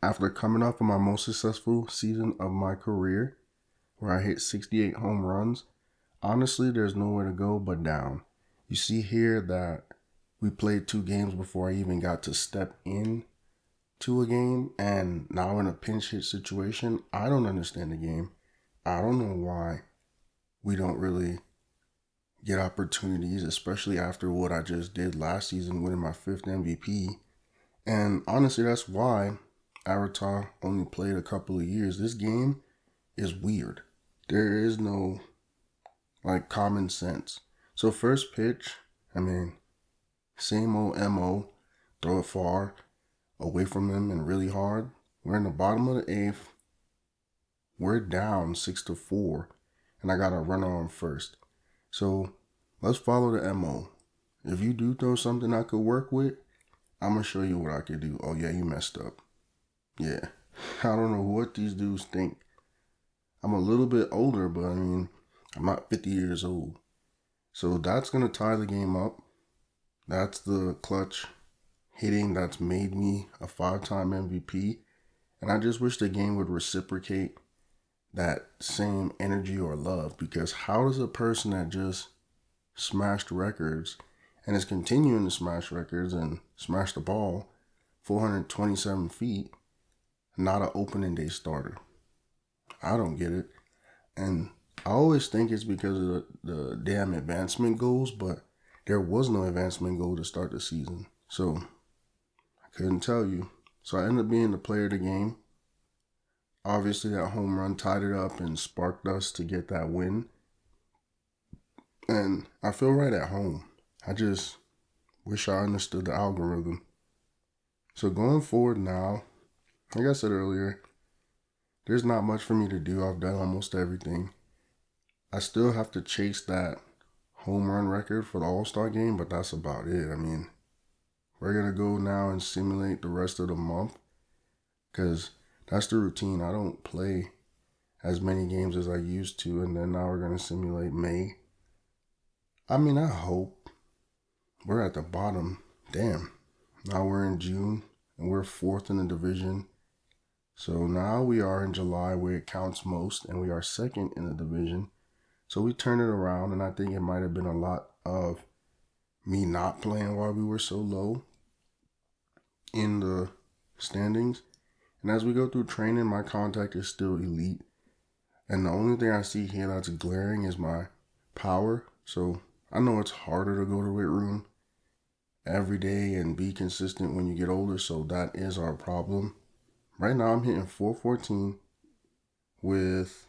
After coming off of my most successful season of my career, where I hit 68 home runs, honestly, there's nowhere to go but down. You see here that we played 2 games before I even got to step in to a game, and now in a pinch hit situation. I don't understand the game. I don't know why we don't really get opportunities, especially after what I just did last season, winning my 5th MVP. And honestly, that's why Avatar only played a couple of years. This game is weird. There is no common sense. So first pitch, same old MO, throw it far, away from them and really hard. We're in the bottom of the 8th. We're down 6-4, and I got a runner on first. So let's follow the MO. If you do throw something I could work with, I'm going to show you what I could do. Oh yeah, you messed up. Yeah. I don't know what these dudes think. I'm a little bit older, but I'm not 50 years old. So that's going to tie the game up. That's the clutch hitting that's made me a 5-time MVP. And I just wish the game would reciprocate that same energy or love, because how does a person that just smashed records and is continuing to smash records and smash the ball 427 feet not an opening day starter? I don't get it. And I always think it's because of the damn advancement goals, but there was no advancement goal to start the season. So I couldn't tell you. So I ended up being the player of the game. Obviously, that home run tied it up and sparked us to get that win. And I feel right at home. I just wish I understood the algorithm. So going forward now, like I said earlier, there's not much for me to do. I've done almost everything. I still have to chase that home run record for the All-Star game, but that's about it. We're going to go now and simulate the rest of the month, because that's the routine. I don't play as many games as I used to, and then now we're going to simulate May. I hope. We're at the bottom. Damn. Now we're in June, and we're 4th in the division. So now we are in July, where it counts most, and we are 2nd in the division. So we turned it around, and I think it might have been a lot of me not playing while we were so low in the standings. And as we go through training, my contact is still elite. And the only thing I see here that's glaring is my power. So I know it's harder to go to the weight room every day and be consistent when you get older. So that is our problem. Right now I'm hitting 414 with,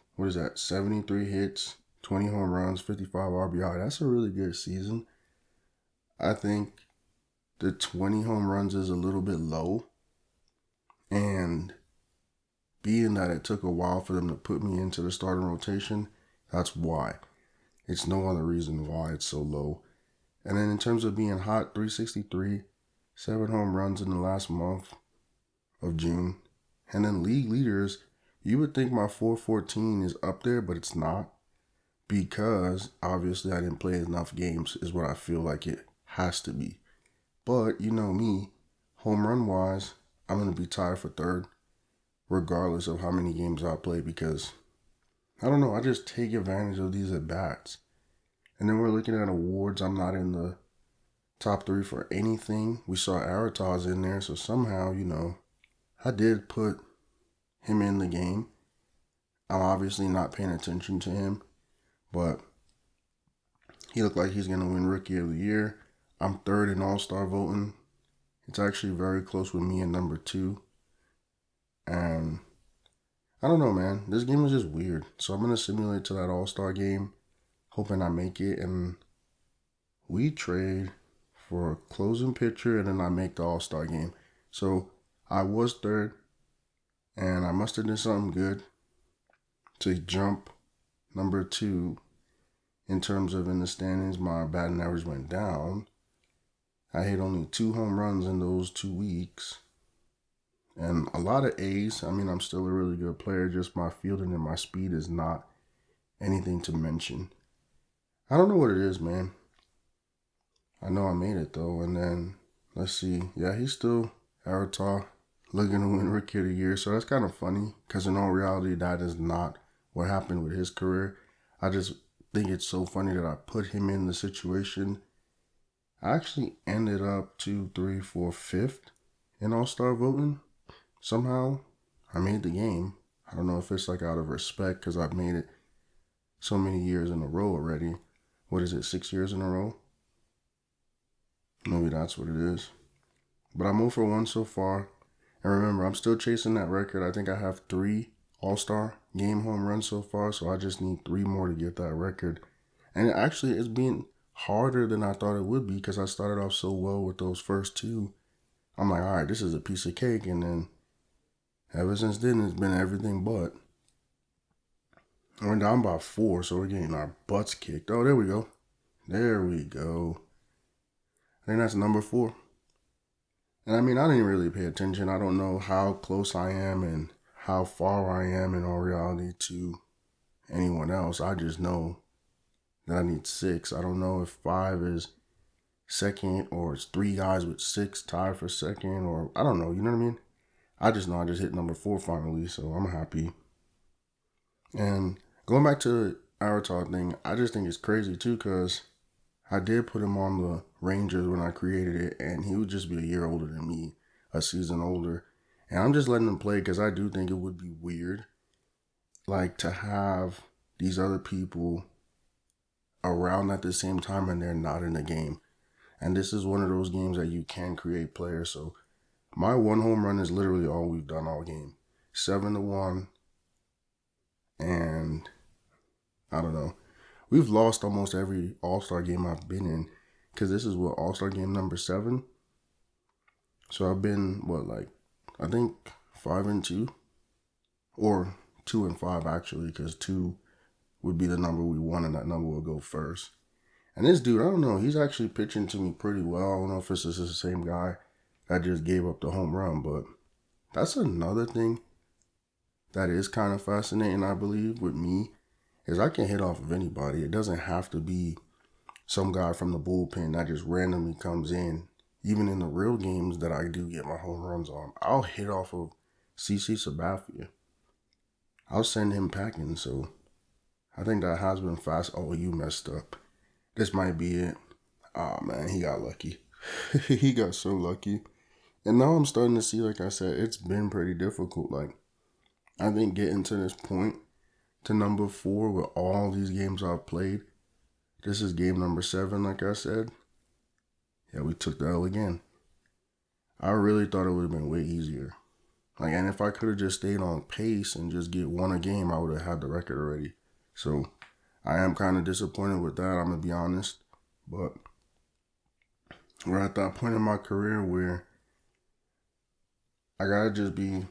73 hits, 20 home runs, 55 RBI. That's a really good season. I think the 20 home runs is a little bit low. And being that it took a while for them to put me into the starting rotation, that's why. It's no other reason why it's so low. And then in terms of being hot, 363, 7 home runs in the last month of June. And then league leaders, you would think my 414 is up there, but it's not, because obviously I didn't play enough games is what I feel like it has to be. But you know me, home run wise, I'm going to be tied for 3rd, regardless of how many games I play, because I don't know, I just take advantage of these at-bats. And then we're looking at awards. I'm not in the top 3 for anything. We saw Aratar's in there, so somehow, I did put him in the game. I'm obviously not paying attention to him, but he looked like he's going to win Rookie of the Year. I'm 3rd in All-Star voting. It's actually very close with me and number 2. And I don't know, man. This game is just weird. So I'm going to simulate to that All-Star game, hoping I make it. And we trade for a closing pitcher, and then I make the All-Star game. So I was 3rd, and I must have done something good to jump number 2 in terms of in the standings. My batting average went down. I hit only 2 home runs in those 2 weeks. And a lot of A's. I'm still a really good player. Just my fielding and my speed is not anything to mention. I don't know what it is, man. I know I made it, though. And then, let's see. Yeah, he's still Aratar. looking to win Rookie of the Year. So that's kind of funny because in all reality, that is not what happened with his career. I just think it's so funny that I put him in the situation. I actually ended up 2, 3, 4, 5th in All-Star voting. Somehow, I made the game. I don't know if it's like out of respect because I've made it so many years in a row already. What is it, 6 years in a row? Maybe that's what it is. But I'm 0 for 1 so far. And remember, I'm still chasing that record. I think I have 3 All-Star game home runs so far, so I just need 3 more to get that record. And it's been harder than I thought it would be because I started off so well with those first 2. I'm like, all right, this is a piece of cake. And then ever since then, it's been everything but. We're down by 4, so we're getting our butts kicked. Oh, there we go. There we go. I think that's number 4. And I mean, I didn't really pay attention. I don't know how close I am and how far I am in all reality to anyone else. I just know that I need 6. I don't know if 5 is second or it's 3 guys with 6 tied for second, or I don't know. You know what I mean? I just know I just hit number 4 finally, so I'm happy. And going back to the Avatar thing, I just think it's crazy too because I did put him on the Rangers when I created it, and he would just be a year older than me, a season older. And I'm just letting him play because I do think it would be weird, like, to have these other people around at the same time and they're not in the game. And this is one of those games that you can create players. So my 1 home run is literally all we've done all game. 7-1. And I don't know. We've lost almost every All-Star game I've been in because this is what, All-Star game number 7. So I've been, I think 5-2 or 2-5 actually, because 2 would be the number we won and that number will go first. And this dude, I don't know, he's actually pitching to me pretty well. I don't know if this is the same guy that just gave up the home run, but that's another thing that is kind of fascinating, I believe, with me, is I can hit off of anybody. It doesn't have to be some guy from the bullpen that just randomly comes in. Even in the real games that I do get my home runs on, I'll hit off of CC Sabathia. I'll send him packing, so I think that has been fast. Oh, you messed up. This might be it. Oh, man, he got lucky. He got so lucky. And now I'm starting to see, like I said, it's been pretty difficult. Like, I think getting to this point, to number 4 with all these games I've played. This is game number 7, like I said. Yeah, we took the L again. I really thought it would have been way easier. And if I could have just stayed on pace and just get 1 a game, I would have had the record already. So I am kind of disappointed with that, I'm going to be honest. But we're at that point in my career where I got to just be,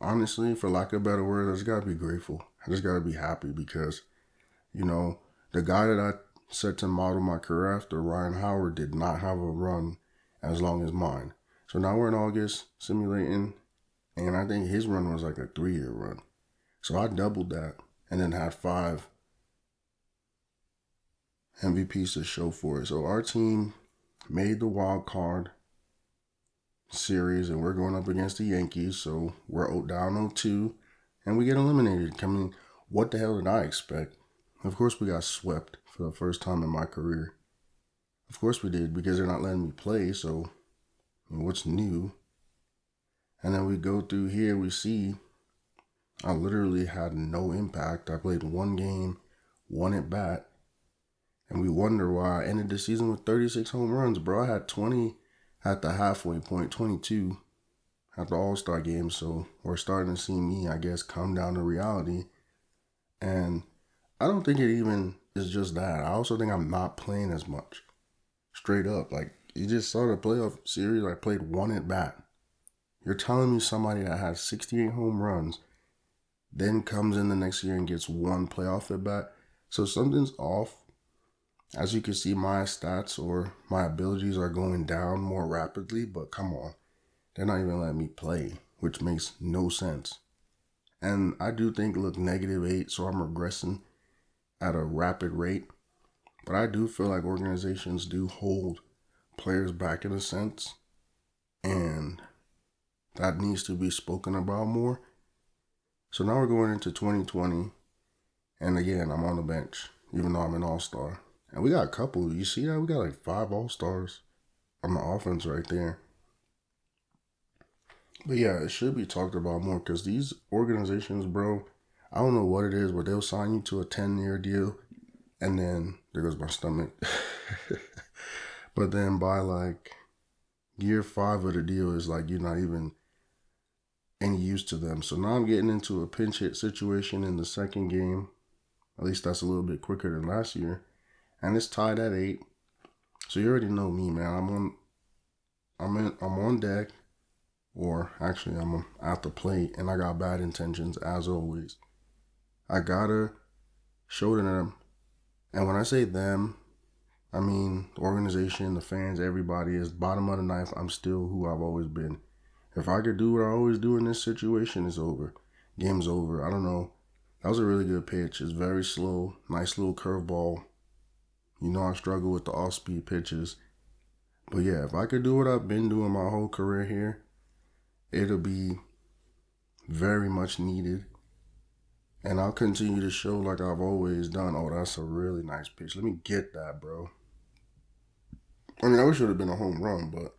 honestly, for lack of a better word, I just got to be grateful. I just got to be happy because, the guy that I set to model my career after, Ryan Howard, did not have a run as long as mine. So now we're in August simulating, and I think his run was like a 3-year run. So I doubled that and then had 5 MVPs to show for it. So our team made the wild card series, and we're going up against the Yankees. So we're down 0-2, and we get eliminated. I mean, what the hell did I expect? Of course we got swept for the first time in my career. Of course we did, because they're not letting me play, so what's new? And then we go through here, we see I literally had no impact. I played 1 game, 1 at bat, and we wonder why I ended the season with 36 home runs, bro. I had 20 at the halfway point, 22 at the All-Star game, so we're starting to see me, I guess, come down to reality. And I don't think it even is just that. I also think I'm not playing as much. Straight up. You just saw the playoff series, I played 1 at bat. You're telling me somebody that has 68 home runs then comes in the next year and gets 1 playoff at bat? So something's off. As you can see, my stats or my abilities are going down more rapidly, but come on. They're not even letting me play, which makes no sense. And I do think, look, -8, so I'm regressing at a rapid rate. But I do feel like organizations do hold players back in a sense. And that needs to be spoken about more. So now we're going into 2020, and again, I'm on the bench, even though I'm an all-star. And we got a couple. You see that? We got like 5 all-stars on the offense right there. But yeah, it should be talked about more because these organizations, bro, I don't know what it is, but they'll sign you to a 10-year deal, and then there goes my stomach. But then by like year 5 of the deal is like you're not even any use to them. So now I'm getting into a pinch hit situation in the second game. At least that's a little bit quicker than last year. And it's tied at 8. So you already know me, man. I'm on deck. Or actually I'm at the plate and I got bad intentions as always. I gotta show them. And when I say them, I mean the organization, the fans, everybody is bottom of the knife. I'm still who I've always been. If I could do what I always do in this situation, it's over. Game's over. I don't know. That was a really good pitch. It's very slow. Nice little curveball. You know I struggle with the off-speed pitches. But yeah, if I could do what I've been doing my whole career here, it'll be very much needed. And I'll continue to show like I've always done. Oh, that's a really nice pitch. Let me get that, bro. I mean, I wish it would have been a home run, but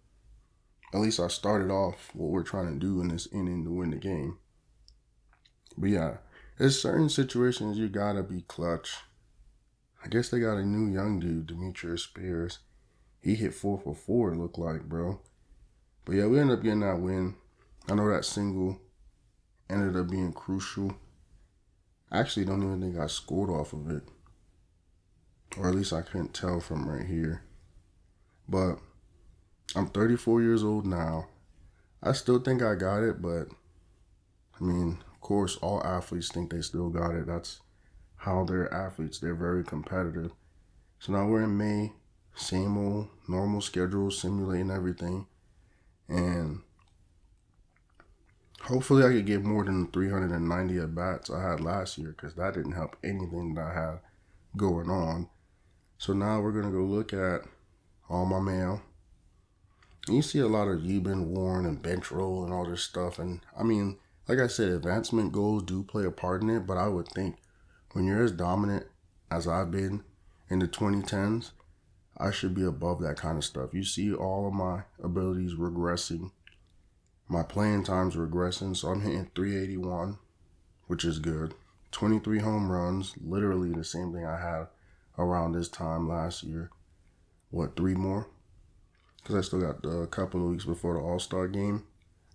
at least I started off what we're trying to do in this inning to win the game. But yeah, there's certain situations you gotta be clutch. I guess they got a new young dude, Demetrius Spears. He hit 4 for 4, it looked like, bro. But yeah, we ended up getting that win. I know that single ended up being crucial. I actually don't even think I scored off of it. Or at least I couldn't tell from right here. But I'm 34 years old now. I still think I got it, but I mean, of course, all athletes think they still got it. That's how they're athletes. They're very competitive. So now we're in May. Same old normal schedule, simulating everything. And hopefully I could get more than 390 at-bats I had last year because that didn't help anything that I had going on. So now we're going to go look at all my mail. And you see a lot of you've been worn and bench roll and all this stuff. And I mean, like I said, advancement goals do play a part in it. But I would think when you're as dominant as I've been in the 2010s, I should be above that kind of stuff. You see all of my abilities regressing. My playing time's regressing, so I'm hitting 381, which is good. 23 home runs, literally the same thing I had around this time last year. What, 3 more? Because I still got a couple of weeks before the All-Star game.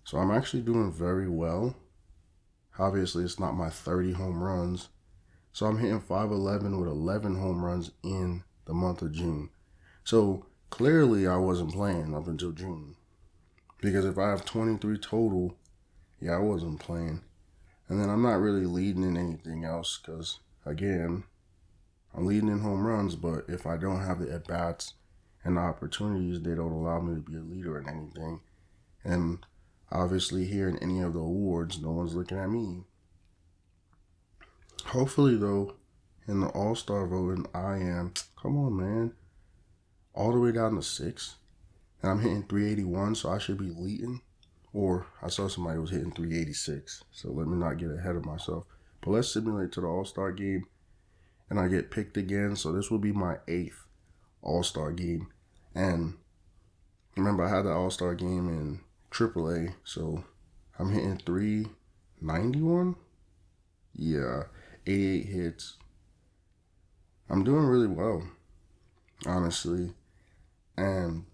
So I'm actually doing very well. Obviously, it's not my 30 home runs. So I'm hitting 511 with 11 home runs in the month of June. So clearly I wasn't playing up until June. Because if I have 23 total, yeah, I wasn't playing. And then I'm not really leading in anything else because, again, I'm leading in home runs, but if I don't have the at-bats and the opportunities, they don't allow me to be a leader in anything. And obviously here in any of the awards, no one's looking at me. Hopefully, though, in the All-Star voting, I am, come on, man, all the way down to 6th. And I'm hitting 381, so I should be leading. Or I saw somebody was hitting 386, so let me not get ahead of myself. But let's simulate to the All-Star game, and I get picked again. So this will be my 8th All-Star game. And remember, I had the All-Star game in AAA, so I'm hitting 391? Yeah, 88 hits. I'm doing really well, honestly. And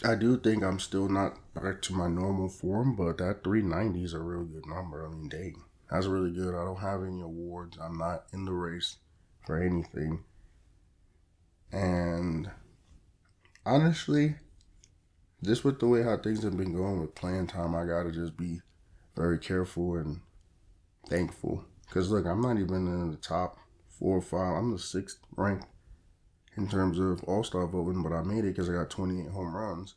I do think I'm still not back to my normal form, but that 390 is a real good number. I mean, dang, that's really good. I don't have any awards. I'm not in the race for anything. And honestly, just with the way how things have been going with playing time, I got to just be very careful and thankful. Because, look, I'm not even in the top 4 or 5. I'm the 6th ranked in terms of All-Star voting, but I made it because I got 28 home runs.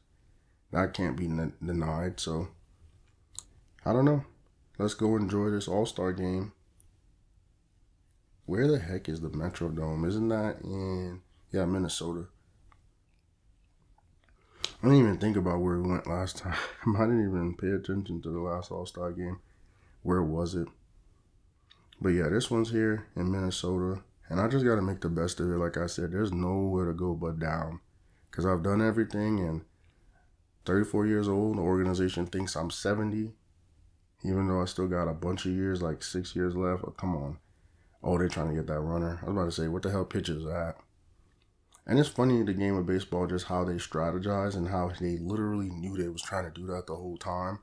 That can't be denied, so I don't know. Let's go enjoy this All-Star game. Where the heck is the Metrodome? Isn't that in, Minnesota? I didn't even think about where we went last time. I didn't even pay attention to the last All-Star game. Where was it? But yeah, this one's here in Minnesota. And I just got to make the best of it. Like I said, there's nowhere to go but down. Because I've done everything, and 34 years old, the organization thinks I'm 70. Even though I still got a bunch of years, like 6 years left. Oh, come on. Oh, they're trying to get that runner. I was about to say, what the hell pitch is that? And it's funny, the game of baseball, just how they strategize and how they literally knew they was trying to do that the whole time.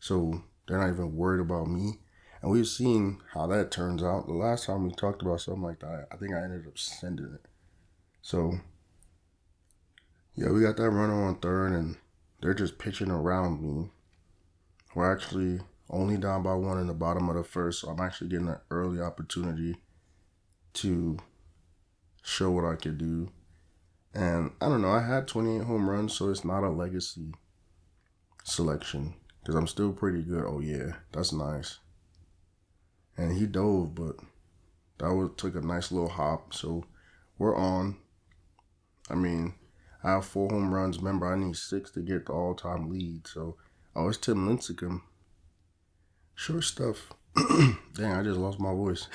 So they're not even worried about me. And we've seen how that turns out. The last time we talked about something like that, I think I ended up sending it. So, yeah, we got that runner on third, and they're just pitching around me. We're actually only down by one in the bottom of the first, so I'm actually getting an early opportunity to show what I could do. And I don't know, I had 28 home runs, so it's not a legacy selection because I'm still pretty good. Oh yeah, that's nice. And he dove, but took a nice little hop. So we're on. I mean, I have 4 home runs. Remember, I need 6 to get the all-time lead. So, it's Tim Lincecum. Short stuff. Dang, I just lost my voice.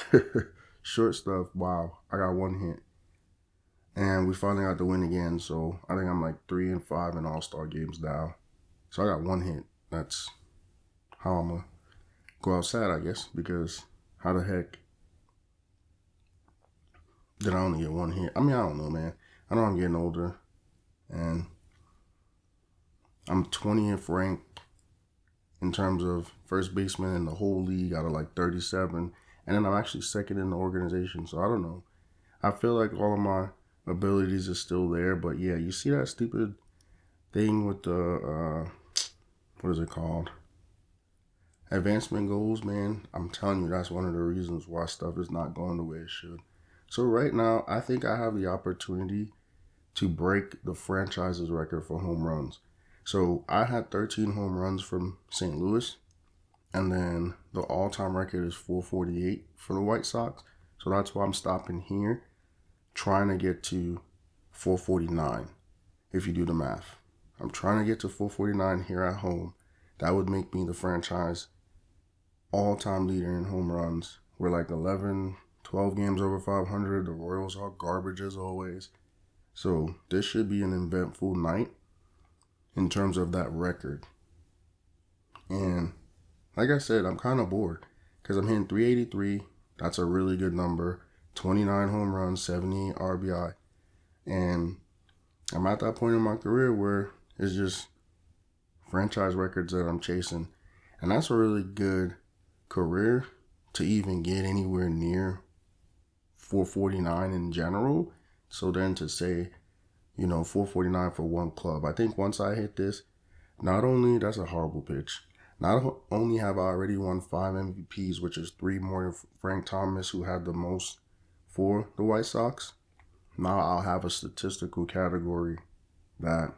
Short stuff. Wow, I got 1 hit. And we finally got the win again. So I think I'm like 3-5 in All-Star games now. So I got 1 hit. That's how I'm going to go outside, I guess. Because how the heck did I only get 1 hit? I mean, I don't know, man. I know I'm getting older. And I'm 20th ranked in terms of first baseman in the whole league out of like 37. And then I'm actually second in the organization. So I don't know. I feel like all of my abilities are still there. But yeah, you see that stupid thing with the, what is it called? Advancement goals, man. I'm telling you, that's one of the reasons why stuff is not going the way it should. So right now, I think I have the opportunity to break the franchise's record for home runs. So I had 13 home runs from St. Louis, and then the all-time record is 448 for the White Sox. So that's why I'm stopping here, trying to get to 449, if you do the math. I'm trying to get to 449 here at home. That would make me the franchise all-time leader in home runs. We're like 11, 12 games over 500. The Royals are garbage as always. So this should be an eventful night in terms of that record. And like I said, I'm kind of bored because I'm hitting 383. That's a really good number. 29 home runs, 78 RBI. And I'm at that point in my career where it's just franchise records that I'm chasing. And that's a really good career to even get anywhere near 449 in general. So then to say, 449 for one club. I think once I hit this, not only, that's a horrible pitch. Not only have I already won 5 MVPs, which is 3 more than Frank Thomas, who had the most for the White Sox. Now I'll have a statistical category that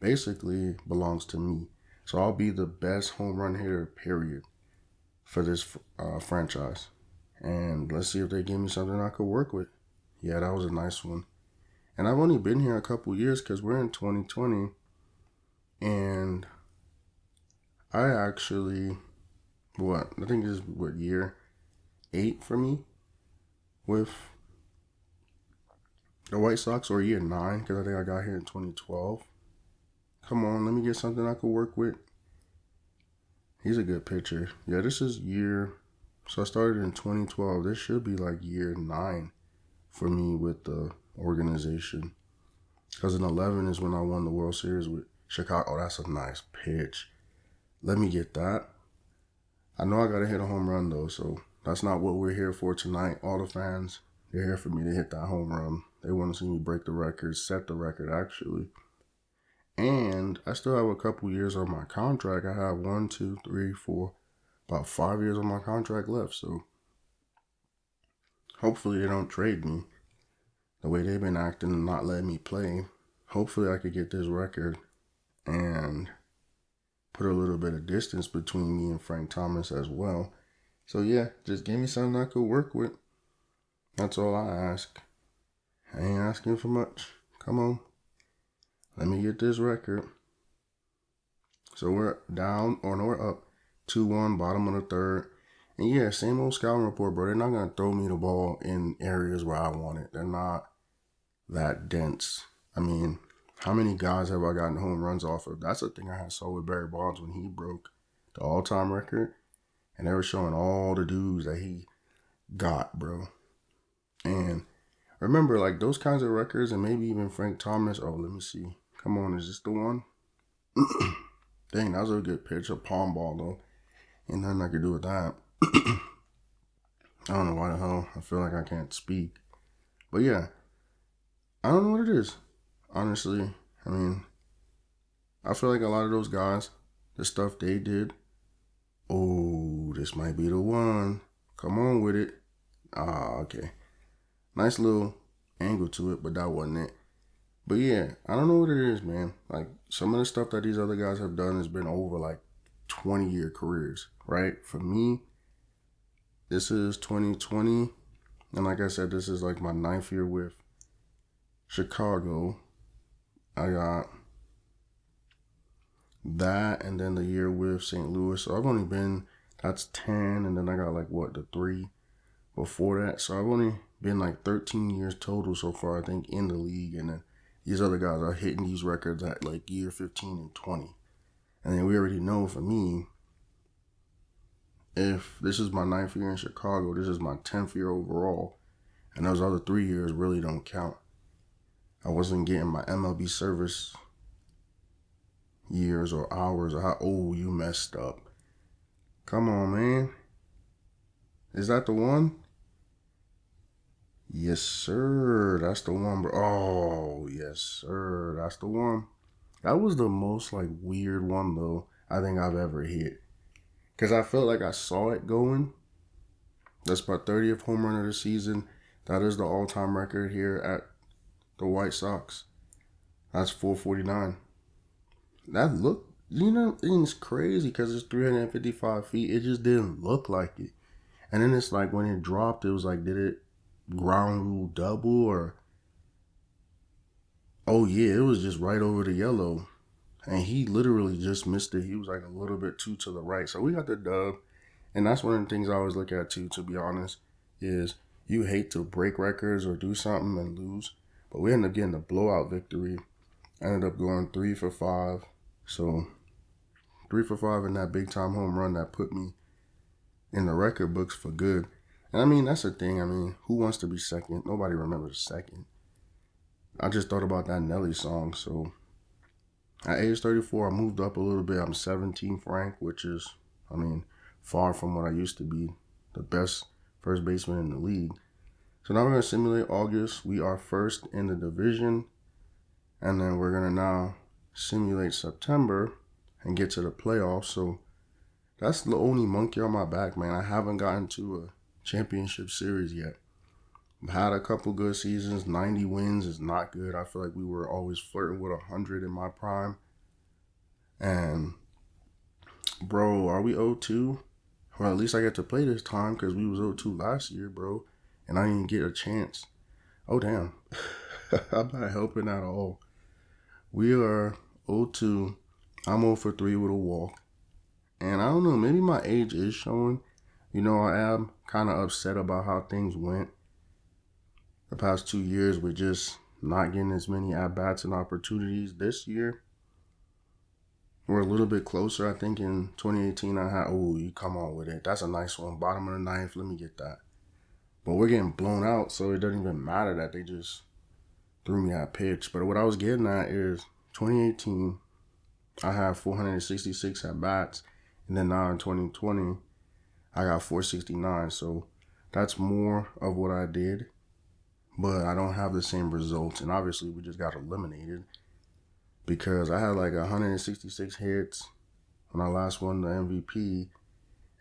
basically belongs to me. So I'll be the best home run hitter, period, for this franchise. And let's see if they give me something I could work with. Yeah, that was a nice one. And I've only been here a couple years because we're in 2020. And I actually, I think this is year 8 for me with the White Sox, or year 9, because I think I got here in 2012. Come on, let me get something I could work with. He's a good pitcher. Yeah, this is so I started in 2012. This should be like year 9 for me with the organization. Because in 11 is when I won the World Series with Chicago. Oh, that's a nice pitch. Let me get that. I know I got to hit a home run, though, so that's not what we're here for tonight. All the fans, they're here for me to hit that home run. They want to see me break the record, set the record, actually. And I still have a couple years on my contract. I have 1, 2, 3, 4, about 5 years on my contract left. So hopefully they don't trade me the way they've been acting and not letting me play. Hopefully I could get this record and put a little bit of distance between me and Frank Thomas as well. So yeah, just give me something I could work with. That's all I ask. I ain't asking for much. Come on. Let me get this record. So we're down, or no, we're up 2-1, bottom of the third. And yeah, same old scouting report, bro. They're not going to throw me the ball in areas where I want it. They're not that dense. I mean, how many guys have I gotten home runs off of? That's the thing I saw with Barry Bonds when he broke the all-time record. And they were showing all the dudes that he got, bro. And remember, like, those kinds of records, and maybe even Frank Thomas. Oh, let me see. Come on, is this the one? Dang, that was a good pitch. A palm ball, though. Ain't nothing I could do with that. I don't know why the hell I feel like I can't speak. But yeah, I don't know what it is. Honestly, I mean, I feel like a lot of those guys, the stuff they did, oh, this might be the one. Come on with it. Ah, okay. Nice little angle to it, but that wasn't it. But yeah, I don't know what it is, man. Like, some of the stuff that these other guys have done has been over like 20-year careers, right? For me, this is 2020. And like I said, this is like my 9th year with Chicago. I got that, and then the year with St. Louis. So I've only been, that's 10, and then I got like, what, the 3 before that. So I've only been like 13 years total so far, I think, in the league. And then these other guys are hitting these records at like year 15 and 20. And then we already know, for me, if this is my 9th year in Chicago, this is my 10th year overall. And those other 3 years really don't count. I wasn't getting my MLB service years or hours, or how old you messed up. Come on, man. Is that the one? Yes, sir. That's the one, bro. Oh, yes, sir. That's the one. That was the most, like, weird one, though, I think I've ever hit. Because I felt like I saw it going. That's my 30th home run of the season. That is the all-time record here at the White Sox. That's 449. That looked, it's crazy because it's 355 feet. It just didn't look like it. And then it's like when it dropped, it was like, did it ground rule double or? Oh yeah, it was just right over the yellow. And he literally just missed it. He was like a little bit too to the right. So we got the dub. And that's one of the things I always look at too, to be honest, is you hate to break records or do something and lose. But we ended up getting a blowout victory. I ended up going 3 for 5. So 3 for 5 in that big time home run that put me in the record books for good. And I mean, that's the thing. I mean, who wants to be second? Nobody remembers second. I just thought about that Nelly song. So at age 34, I moved up a little bit. I'm 17th ranked, which is, I mean, far from what I used to be, the best first baseman in the league. So now we're going to simulate August. We are first in the division. And then we're going to now simulate September and get to the playoffs. So that's the only monkey on my back, man. I haven't gotten to a championship series yet. I've had a couple good seasons. 90 wins is not good. I feel like we were always flirting with 100 in my prime. And, bro, are we 0-2? Well, at least I get to play this time because we was 0-2 last year, bro. And I didn't get a chance. Oh, damn. I'm not helping at all. We are 0-2. I'm 0 for 3 with a walk. And I don't know, maybe my age is showing. I am kind of upset about how things went the past 2 years with just not getting as many at-bats and opportunities. This year, we're a little bit closer. I think in 2018, I had, oh, you come on with it. That's a nice one. Bottom of the 9th, let me get that. But we're getting blown out, so it doesn't even matter that they just threw me at pitch. But what I was getting at is 2018, I had 466 at-bats. And then now in 2020, I got 469. So that's more of what I did. But I don't have the same results. And obviously, we just got eliminated. Because I had like 166 hits when I last won the MVP.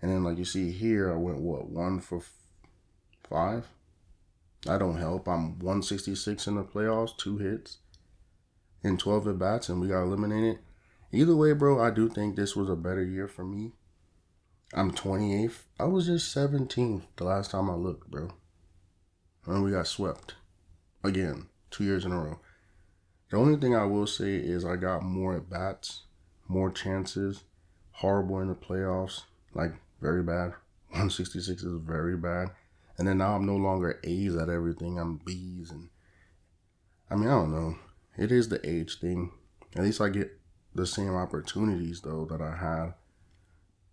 And then like you see here, I went, 1 for 5? That don't help. I'm 166 in the playoffs, 2 hits in 12 at-bats, and we got eliminated. Either way, bro, I do think this was a better year for me. I'm 28th. I was just 17th the last time I looked, bro. And we got swept. Again, 2 years in a row. The only thing I will say is I got more at bats, more chances. Horrible in the playoffs, like very bad. 166 is very bad. And then now I'm no longer A's at everything. I'm B's, and I mean, I don't know. It is the age thing. At least I get the same opportunities though that I had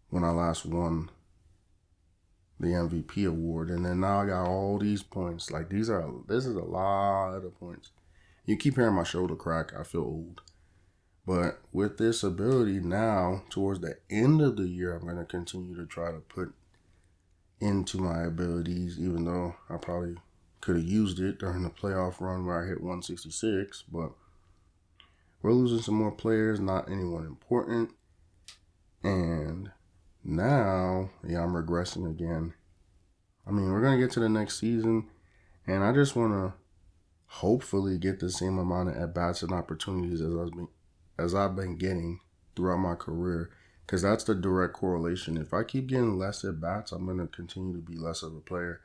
when I last won the MVP award. And then now I got all these points. Like this is a lot of points. You keep hearing my shoulder crack. I feel old. But with this ability now, towards the end of the year, I'm going to continue to try to put into my abilities, even though I probably could have used it during the playoff run where I hit 166. But we're losing some more players, not anyone important. And now, yeah, I'm regressing again. I mean, we're going to get to the next season, and I just want to hopefully get the same amount of at-bats and opportunities as I've been getting throughout my career, because that's the direct correlation. If I keep getting less at-bats, I'm going to continue to be less of a player.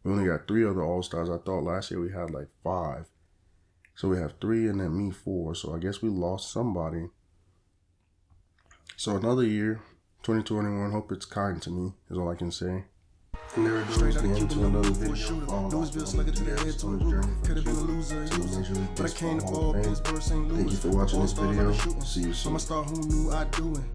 We only got 3 other All-Stars. I thought last year we had like 5. So we have 3 and then me 4. So I guess we lost somebody. So another year, 2021, hope it's kind to me, is all I can say. And there it goes, the end to another video. Could have been a loser, but I came to ball. Thank you for watching this video. See you soon. I'm a star who knew I'd do it.